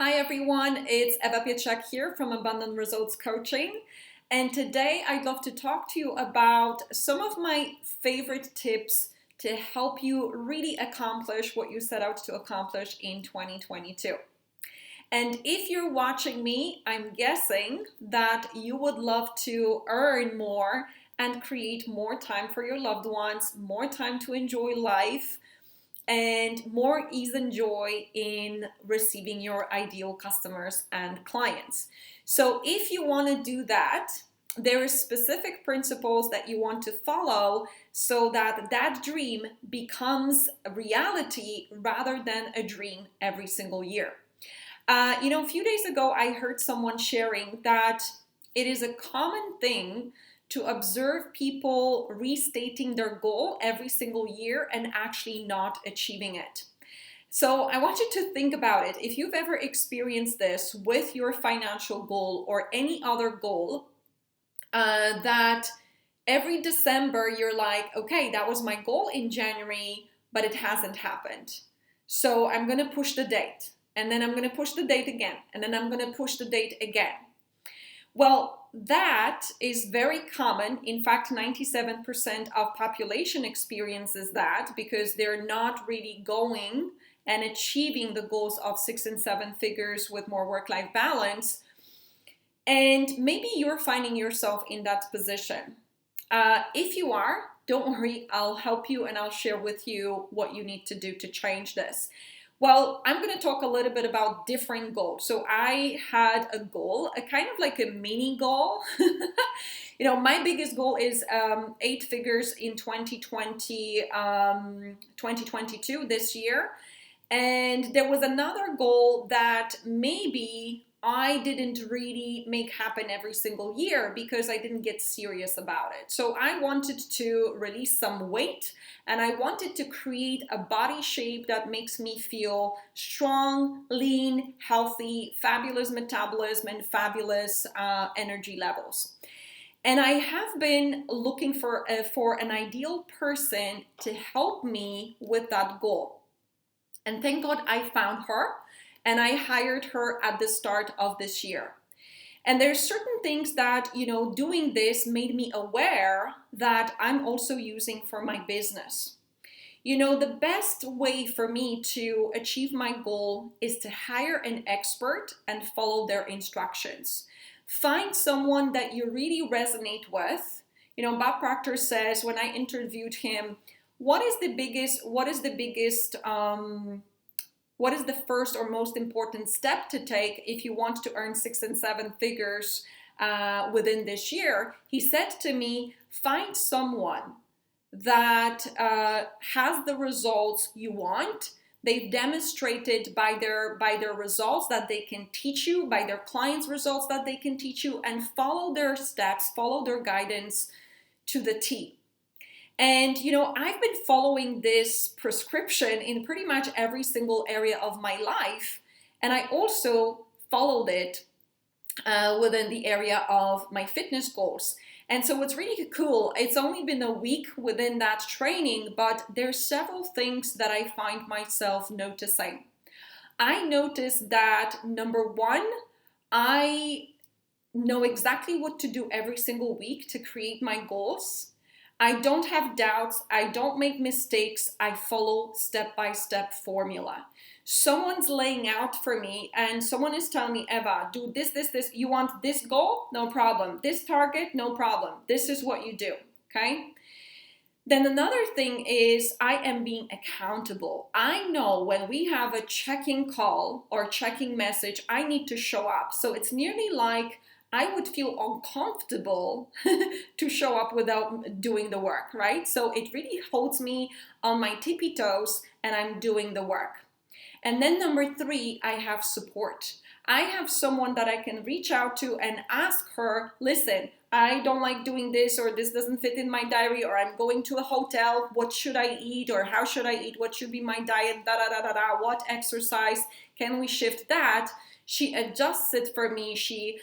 Hi everyone, it's Eva Pieczak here from Abundant Results Coaching. And today I'd love to talk to you about some of my favorite tips to help you really accomplish what you set out to accomplish in 2022. And if you're watching me, I'm guessing that you would love to earn more and create more time for your loved ones, more time to enjoy life, and more ease and joy in receiving your ideal customers and clients. So if you want to do that, there are specific principles that you want to follow so that that dream becomes a reality rather than a dream every single year. A few days ago, I heard someone sharing that it is a common thing to observe people restating their goal every single year and actually not achieving it. So I want you to think about it. If you've ever experienced this with your financial goal or any other goal, that every December you're like, okay, that was my goal in January, but it hasn't happened. So I'm going to push the date. And then I'm going to push the date again. And then I'm going to push the date again. Well, that is very common. In fact, 97% of population experiences that because they're not really going and achieving the goals of 6 and 7 figures with more work-life balance. And maybe you're finding yourself in that position. If you are, don't worry, I'll help you and I'll share with you what you need to do to change this. Well, I'm going to talk a little bit about different goals. So I had a goal, a kind of like a mini goal. My biggest goal is 8 figures in 2022 this year. And there was another goal that maybe I didn't really make happen every single year because I didn't get serious about it. So I wanted to release some weight and I wanted to create a body shape that makes me feel strong, lean, healthy, fabulous metabolism, and fabulous energy levels. And I have been looking for an ideal person to help me with that goal. And thank God I found her and I hired her at the start of this year. And there's certain things that, doing this made me aware that I'm also using for my business. The best way for me to achieve my goal is to hire an expert and follow their instructions. Find someone that you really resonate with. Bob Proctor says when I interviewed him, what is the first or most important step to take if you want to earn 6 and 7 figures within this year? He said to me, find someone that has the results you want. They've demonstrated by their results that they can teach you, by their clients' results that they can teach you, and follow their steps, follow their guidance to the T. And, I've been following this prescription in pretty much every single area of my life. And I also followed it within the area of my fitness goals. And so what's really cool, it's only been a week within that training, but there's several things that I find myself noticing. I noticed that number one, I know exactly what to do every single week to create my goals. I don't have doubts. I don't make mistakes. I follow step-by-step formula. Someone's laying out for me and someone is telling me, Eva, do this, this, this. You want this goal? No problem. This target? No problem. This is what you do, okay? Then another thing is I am being accountable. I know when we have a checking call or checking message, I need to show up. So it's nearly like I would feel uncomfortable to show up without doing the work, right? So it really holds me on my tippy toes and I'm doing the work. And then number 3, I have support. I have someone that I can reach out to and ask her, listen, I don't like doing this, or this doesn't fit in my diary, or I'm going to a hotel, what should I eat, or how should I eat, what should be my diet, what exercise, can we shift that? She adjusts it for me, she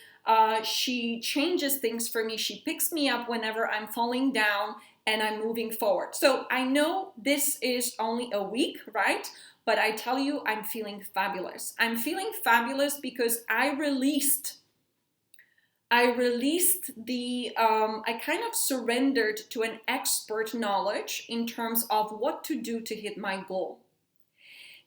changes things for me, she picks me up whenever I'm falling down and I'm moving forward. So I know this is only a week, right? but I tell you, I'm feeling fabulous. I'm feeling fabulous because I released I kind of surrendered to an expert knowledge in terms of what to do to hit my goal.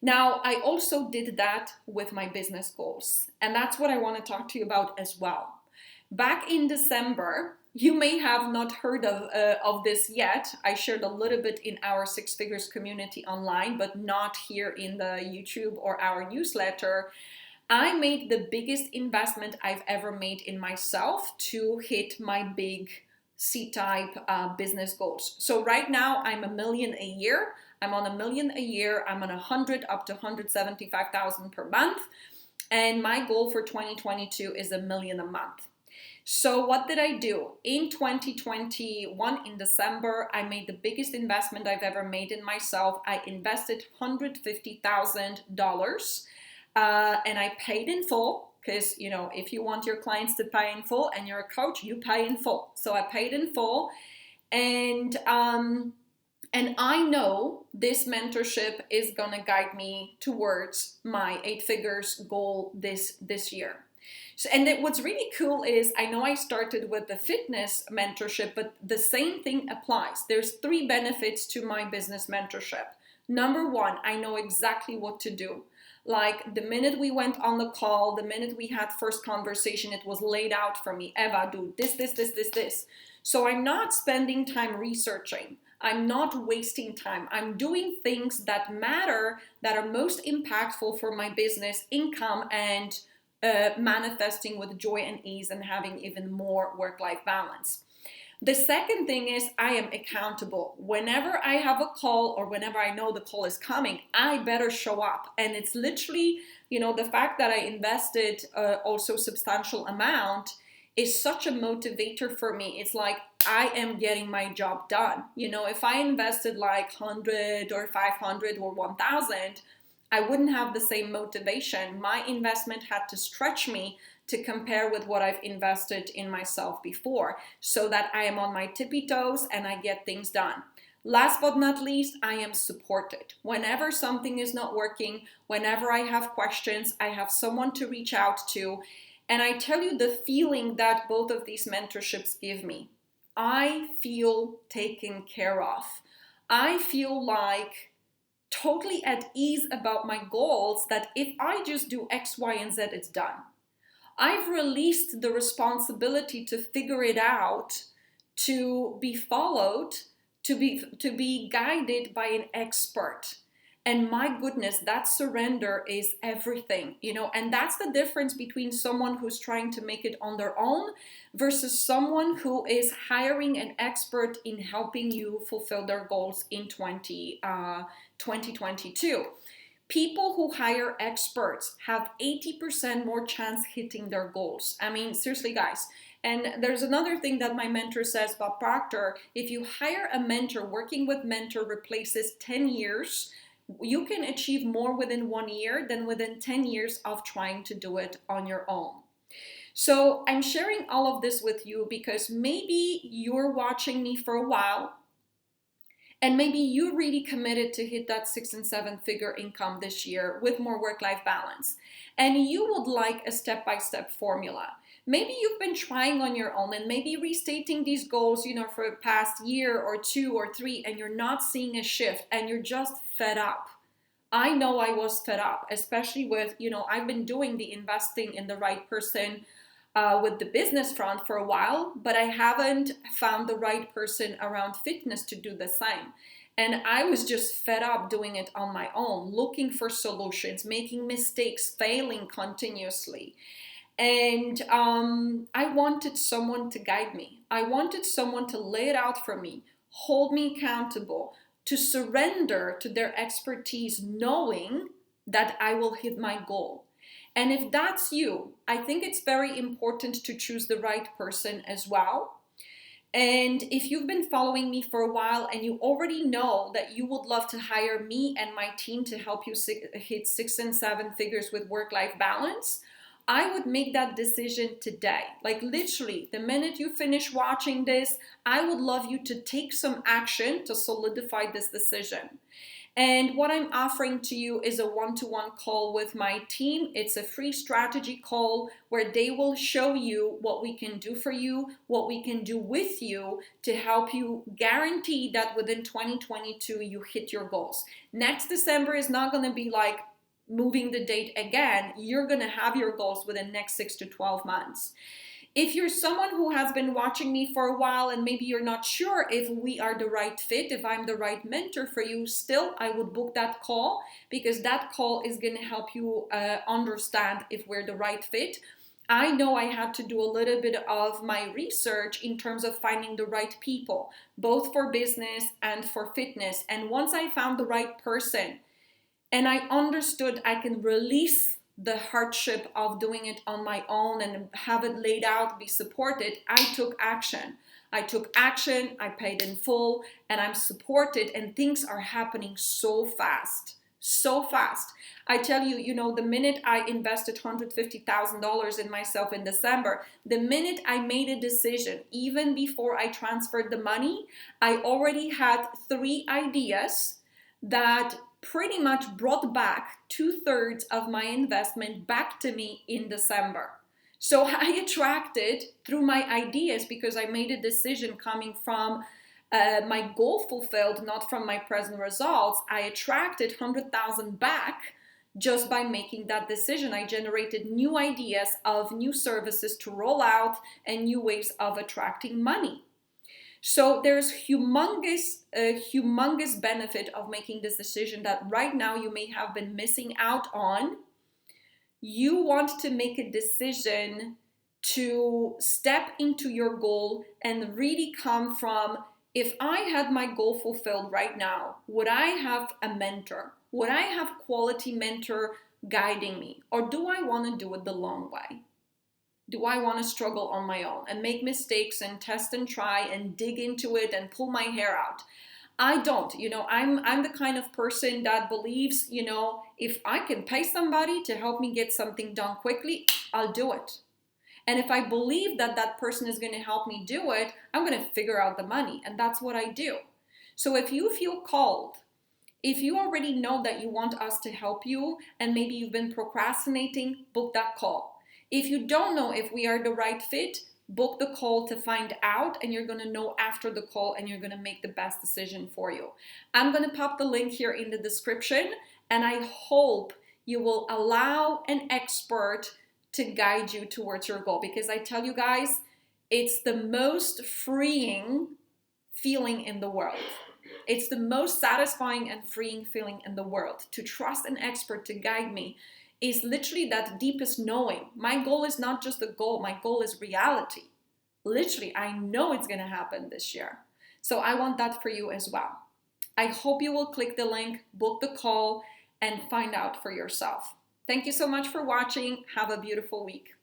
Now, I also did that with my business goals, and that's what I want to talk to you about as well. Back in December, you may have not heard of this yet. I shared a little bit in our Six Figures community online, but not here in the YouTube or our newsletter. I made the biggest investment I've ever made in myself to hit my big C-type business goals. So right now I'm $1 million a year. I'm on $1 million a year. I'm on 100 up to 175,000 per month. And my goal for 2022 is $1 million a month. So what did I do? In 2021, in December, I made the biggest investment I've ever made in myself. I invested $150,000 and I paid in full because, you know, if you want your clients to pay in full and you're a coach, you pay in full. So I paid in full, and I know this mentorship is gonna guide me towards my 8 figures goal this year. So, and what's really cool is I know I started with the fitness mentorship, but the same thing applies. There's 3 benefits to my business mentorship. Number 1, I know exactly what to do. Like the minute we went on the call, the minute we had first conversation, it was laid out for me. Eva, do this, this, this, this, this. So I'm not spending time researching. I'm not wasting time. I'm doing things that matter, that are most impactful for my business, income, and manifesting with joy and ease and having even more work-life balance. The second thing is I am accountable. Whenever I have a call or whenever I know the call is coming, I better show up. And it's literally, you know, the fact that I invested also substantial amount is such a motivator for me. It's like I am getting my job done. You know, if I invested like 100 or 500 or 1,000, I wouldn't have the same motivation. My investment had to stretch me to compare with what I've invested in myself before, so that I am on my tippy toes and I get things done. Last but not least, I am supported. Whenever something is not working, whenever I have questions, I have someone to reach out to. And I tell you the feeling that both of these mentorships give me. I feel taken care of. I feel like totally at ease about my goals, that if I just do X, Y, and Z, it's done. I've released the responsibility to figure it out, to be followed, to be guided by an expert. And my goodness, that surrender is everything, you know, and that's the difference between someone who's trying to make it on their own versus someone who is hiring an expert in helping you fulfill their goals in 2022. People who hire experts have 80% more chance hitting their goals. I mean, seriously, guys. And there's another thing that my mentor says, Bob Proctor: if you hire a mentor, working with mentor replaces 10 years. You can achieve more within 1 year than within 10 years of trying to do it on your own. So I'm sharing all of this with you because maybe you're watching me for a while, and maybe you really committed to hit that 6 and 7 figure income this year with more work-life balance. And you would like a step-by-step formula. Maybe you've been trying on your own and maybe restating these goals, you know, for the past year or 2 or 3, and you're not seeing a shift and you're just fed up. I know I was fed up, especially with, you know, I've been doing the investing in the right person with the business front for a while, but I haven't found the right person around fitness to do the same. And I was just fed up doing it on my own, looking for solutions, making mistakes, failing continuously. And I wanted someone to guide me. I wanted someone to lay it out for me, hold me accountable, to surrender to their expertise, knowing that I will hit my goal. And if that's you, I think it's very important to choose the right person as well. And if you've been following me for a while and you already know that you would love to hire me and my team to help you hit 6 and 7 figures with work-life balance, I would make that decision today. Like literally, the minute you finish watching this, I would love you to take some action to solidify this decision. And what I'm offering to you is a one-to-one call with my team. It's a free strategy call where they will show you what we can do for you, what we can do with you to help you guarantee that within 2022 you hit your goals. Next December is not going to be like moving the date again. You're going to have your goals within the next 6 to 12 months. If you're someone who has been watching me for a while and maybe you're not sure if we are the right fit, if I'm the right mentor for you, still I would book that call, because that call is going to help you understand if we're the right fit. I know I had to do a little bit of my research in terms of finding the right people, both for business and for fitness. And once I found the right person and I understood I can release the hardship of doing it on my own and have it laid out, be supported, I took action. I took action, I paid in full, and I'm supported, and things are happening so fast. So fast. I tell you, the minute I invested $150,000 in myself in December, the minute I made a decision, even before I transferred the money, I already had 3 ideas that pretty much brought back 2/3 of my investment back to me in December. So I attracted through my ideas, because I made a decision coming from my goal fulfilled, not from my present results. I attracted 100,000 back just by making that decision. I generated new ideas of new services to roll out and new ways of attracting money. So there's humongous benefit of making this decision that right now you may have been missing out on. You want to make a decision to step into your goal and really come from, if I had my goal fulfilled right now, would I have a mentor? Would I have quality mentor guiding me? Or do I want to do it the long way? Do I want to struggle on my own and make mistakes and test and try and dig into it and pull my hair out? I don't. I'm the kind of person that believes, if I can pay somebody to help me get something done quickly, I'll do it. And if I believe that that person is going to help me do it, I'm going to figure out the money. And that's what I do. So if you feel called, if you already know that you want us to help you and maybe you've been procrastinating, book that call. If you don't know if we are the right fit, book the call to find out, and you're going to know after the call, and you're going to make the best decision for you. I'm going to pop the link here in the description, and I hope you will allow an expert to guide you towards your goal, because I tell you guys, it's the most freeing feeling in the world. It's the most satisfying and freeing feeling in the world. To trust an expert to guide me is literally that deepest knowing. My goal is not just a goal, my goal is reality. Literally, I know it's going to happen this year. So I want that for you as well. I hope you will click the link, book the call, and find out for yourself. Thank you so much for watching. Have a beautiful week.